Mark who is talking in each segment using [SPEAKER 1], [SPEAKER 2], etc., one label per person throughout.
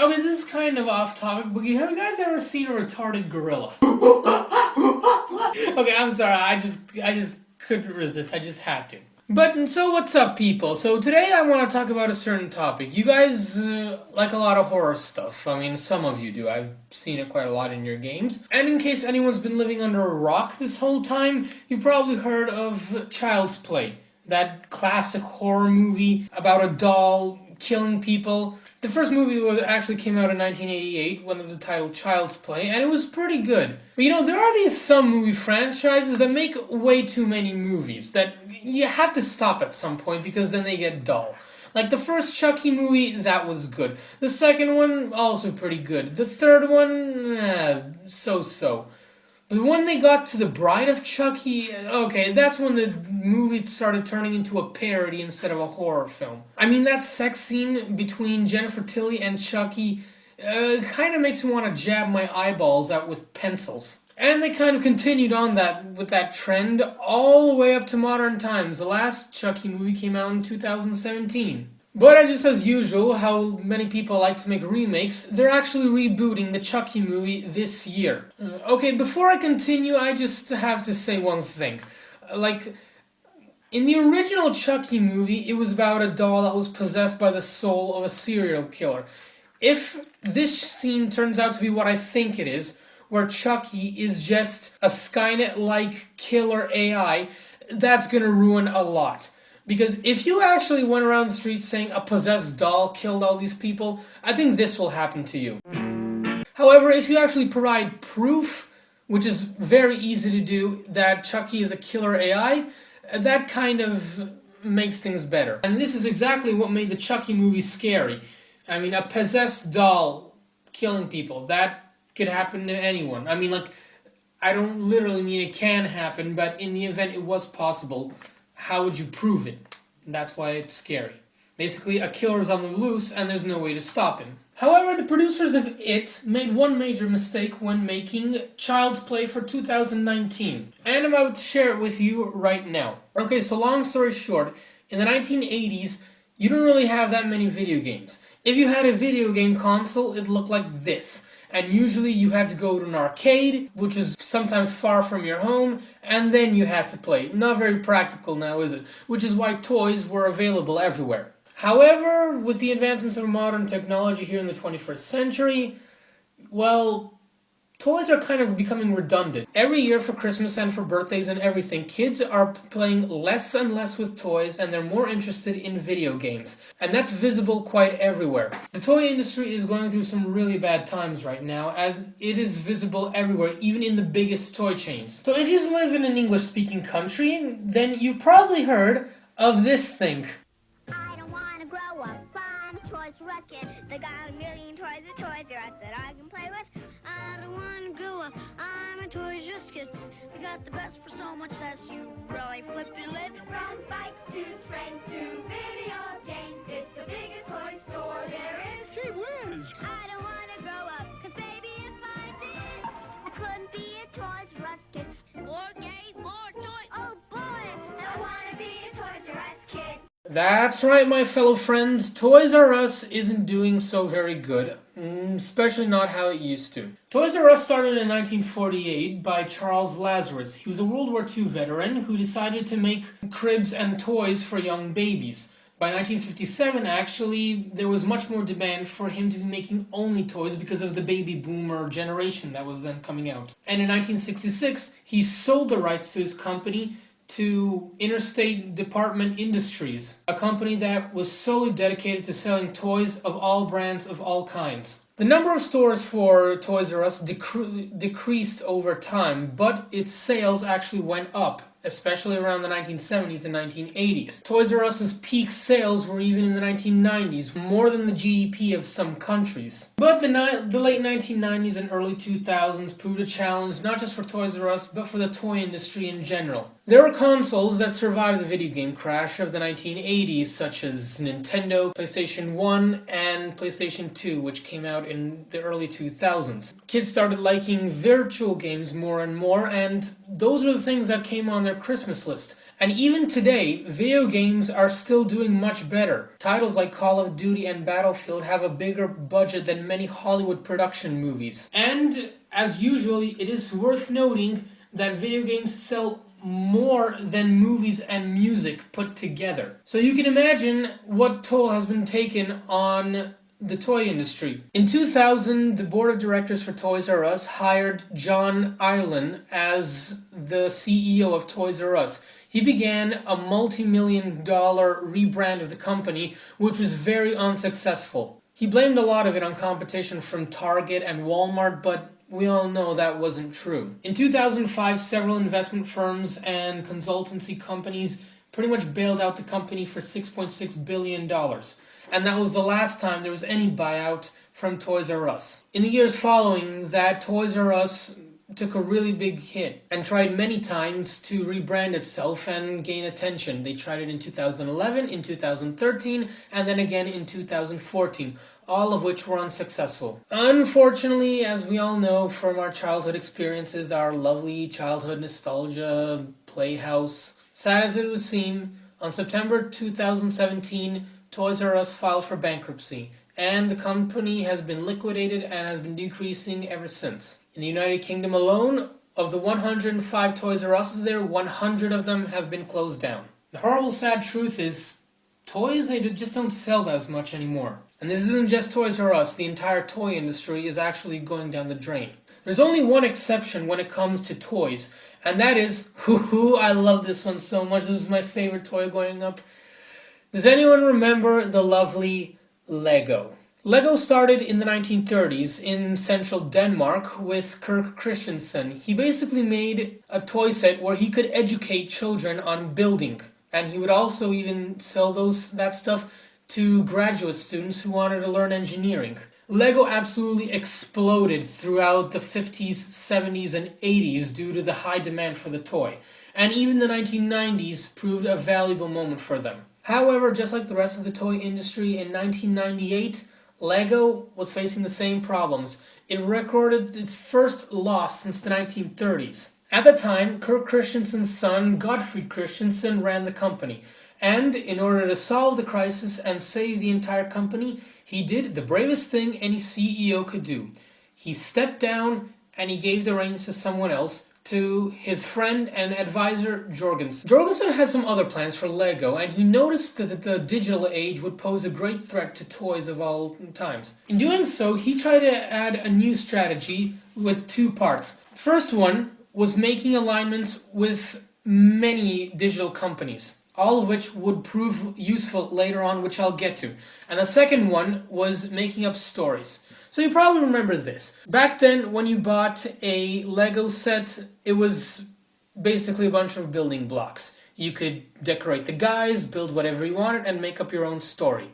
[SPEAKER 1] Okay, this is kind of off topic, but have you guys ever seen a retarded gorilla? Okay, I'm sorry, I just couldn't resist, I just had to. But, so what's up, people? So today I want to talk about a certain topic. You guys like a lot of horror stuff. I mean, some of you do. I've seen it quite a lot in your games. And in case anyone's been living under a rock this whole time, you've probably heard of Child's Play. That classic horror movie about a doll killing people. The first movie actually came out in 1988 under the title Child's Play, and it was pretty good. But there are some movie franchises that make way too many movies that you have to stop at some point because then they get dull. Like the first Chucky movie, that was good. The second one, also pretty good. The third one, so-so. But when they got to The Bride of Chucky, okay, that's when the movie started turning into a parody instead of a horror film. I mean, that sex scene between Jennifer Tilly and Chucky kind of makes me want to jab my eyeballs out with pencils. And they kind of continued on with that trend all the way up to modern times. The last Chucky movie came out in 2017. But just as usual, how many people like to make remakes, they're actually rebooting the Chucky movie this year. Okay, before I continue, I just have to say one thing. In the original Chucky movie, it was about a doll that was possessed by the soul of a serial killer. If this scene turns out to be what I think it is, where Chucky is just a Skynet-like killer AI, that's gonna ruin a lot. Because if you actually went around the street saying a possessed doll killed all these people, I think this will happen to you. However, if you actually provide proof, which is very easy to do, that Chucky is a killer AI, that kind of makes things better. And this is exactly what made the Chucky movie scary. I mean, a possessed doll killing people, that could happen to anyone. I mean, I don't literally mean it can happen, but in the event it was possible, how would you prove it? That's why it's scary. Basically, a killer's on the loose and there's no way to stop him. However, the producers of It made one major mistake when making Child's Play for 2019. And I'm about to share it with you right now. Okay, so long story short, in the 1980s, you didn't really have that many video games. If you had a video game console, it looked like this. And usually you had to go to an arcade, which is sometimes far from your home, and then you had to play. Not very practical now, is it? Which is why toys were available everywhere. However, with the advancements of modern technology here in the 21st century, well, toys are kind of becoming redundant. Every year for Christmas and for birthdays and everything, kids are playing less and less with toys and they're more interested in video games. And that's visible quite everywhere. The toy industry is going through some really bad times right now, as it is visible everywhere, even in the biggest toy chains. So if you live in an English-speaking country, then you've probably heard of this thing.
[SPEAKER 2] I don't want to grow up, I'm a Toys R Us kid. They got a million toys at Toys R Us that I can play with. I don't want to grow up, I'm a Toys R Us kid. We got the best for so much less, you really flip your lid.
[SPEAKER 3] From bikes to trains to video games, it's the biggest toy store there is.
[SPEAKER 4] Gee whiz!
[SPEAKER 2] I don't want to grow up, cause baby if I did, I couldn't be a Toys R Us kid. More games, more toys, oh boy, I want to be a Toys R Us kid.
[SPEAKER 1] That's right, my fellow friends. Toys R Us isn't doing so very good, especially not how it used to. Toys R Us started in 1948 by Charles Lazarus. He was a World War II veteran who decided to make cribs and toys for young babies. By 1957, actually, there was much more demand for him to be making only toys because of the baby boomer generation that was then coming out. And in 1966, he sold the rights to his company to Interstate Department Industries, a company that was solely dedicated to selling toys of all brands of all kinds. The number of stores for Toys R Us decreased over time, but its sales actually went up, especially around the 1970s and 1980s. Toys R Us's peak sales were even in the 1990s, more than the GDP of some countries. But the late 1990s and early 2000s proved a challenge not just for Toys R Us, but for the toy industry in general. There were consoles that survived the video game crash of the 1980s, such as Nintendo, PlayStation 1, and PlayStation 2, which came out in the early 2000s. Kids started liking virtual games more and more, and those were the things that came on their Christmas list. And even today, video games are still doing much better. Titles like Call of Duty and Battlefield have a bigger budget than many Hollywood production movies. And, as usual, it is worth noting that video games sell more than movies and music put together. So you can imagine what toll has been taken on the toy industry. In 2000, the board of directors for Toys R Us hired John Ireland as the CEO of Toys R Us. He began a multi-million-dollar rebrand of the company, which was very unsuccessful. He blamed a lot of it on competition from Target and Walmart, but we all know that wasn't true. In 2005, several investment firms and consultancy companies pretty much bailed out the company for $6.6 billion. And that was the last time there was any buyout from Toys R Us. In the years following that, Toys R Us took a really big hit and tried many times to rebrand itself and gain attention. They tried it in 2011, in 2013, and then again in 2014, all of which were unsuccessful. Unfortunately, as we all know from our childhood experiences, our lovely childhood nostalgia playhouse, sad as it would seem, on September 2017, Toys R Us filed for bankruptcy, and the company has been liquidated and has been decreasing ever since. In the United Kingdom alone, of the 105 Toys R Us's there, 100 of them have been closed down. The horrible, sad truth is, toys, they just don't sell as much anymore. And this isn't just Toys R Us, the entire toy industry is actually going down the drain. There's only one exception when it comes to toys, and that is, I love this one so much, this was my favorite toy growing up. Does anyone remember the lovely Lego? Lego started in the 1930s in central Denmark with Kirk Christensen. He basically made a toy set where he could educate children on building. And he would also even sell that stuff to graduate students who wanted to learn engineering. Lego absolutely exploded throughout the 50s, 70s, and 80s due to the high demand for the toy. And even the 1990s proved a valuable moment for them. However, just like the rest of the toy industry, in 1998, Lego was facing the same problems. It recorded its first loss since the 1930s. At the time, Kirk Christensen's son, Gottfried Christensen, ran the company. And in order to solve the crisis and save the entire company, he did the bravest thing any CEO could do. He stepped down and he gave the reins to someone else, to his friend and advisor, Jorgensen. Jorgensen had some other plans for Lego, and he noticed that the digital age would pose a great threat to toys of all times. In doing so, he tried to add a new strategy with two parts. First one was making alignments with many digital companies, all of which would prove useful later on, which I'll get to. And the second one was making up stories. So you probably remember this. Back then, when you bought a Lego set, it was basically a bunch of building blocks. You could decorate the guys, build whatever you wanted, and make up your own story.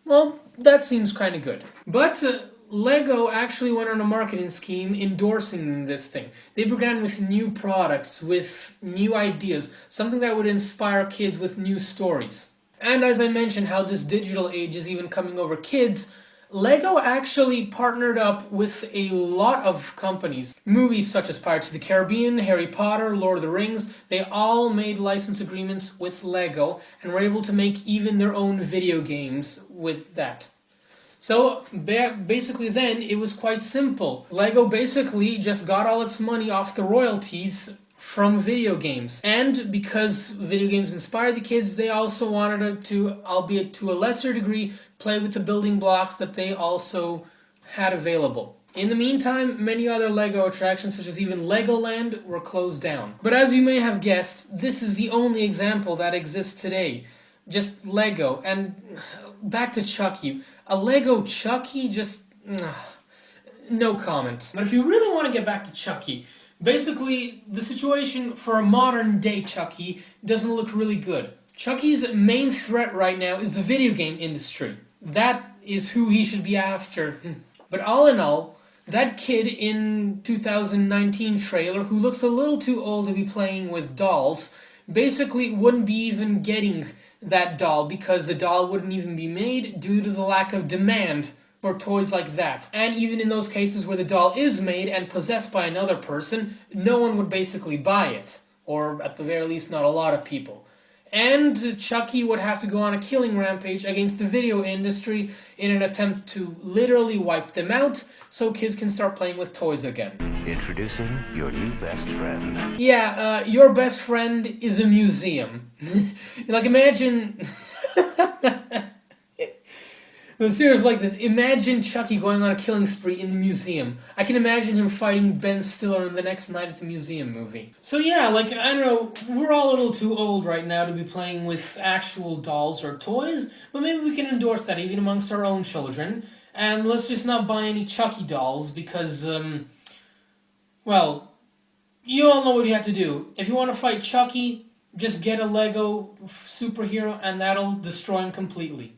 [SPEAKER 1] Well, that seems kind of good. But Lego actually went on a marketing scheme endorsing this thing. They began with new products, with new ideas, something that would inspire kids with new stories. And as I mentioned, how this digital age is even coming over kids, Lego actually partnered up with a lot of companies. Movies such as Pirates of the Caribbean, Harry Potter, Lord of the Rings, they all made license agreements with Lego and were able to make even their own video games with that. So basically then, it was quite simple. Lego basically just got all its money off the royalties from video games. And because video games inspired the kids, they also wanted to, albeit to a lesser degree, play with the building blocks that they also had available. In the meantime, many other Lego attractions, such as even Legoland, were closed down. But as you may have guessed, this is the only example that exists today. Just Lego. And back to Chucky. A Lego Chucky, just... no comment. But if you really want to get back to Chucky, basically, the situation for a modern-day Chucky doesn't look really good. Chucky's main threat right now is the video game industry. That is who he should be after. But all in all, that kid in 2019 trailer who looks a little too old to be playing with dolls basically wouldn't be even getting that doll because the doll wouldn't even be made due to the lack of demand for toys like that. And even in those cases where the doll is made and possessed by another person, no one would basically buy it. Or at the very least, not a lot of people. And Chucky would have to go on a killing rampage against the video industry in an attempt to literally wipe them out so kids can start playing with toys again.
[SPEAKER 4] Introducing your new best friend.
[SPEAKER 1] Yeah, your best friend is a museum. Like, imagine... No, seriously, like this. Imagine Chucky going on a killing spree in the museum. I can imagine him fighting Ben Stiller in the next Night at the Museum movie. So yeah, like, I don't know, we're all a little too old right now to be playing with actual dolls or toys, but maybe we can endorse that even amongst our own children. And let's just not buy any Chucky dolls because, well, you all know what you have to do. If you want to fight Chucky, just get a Lego superhero and that'll destroy him completely.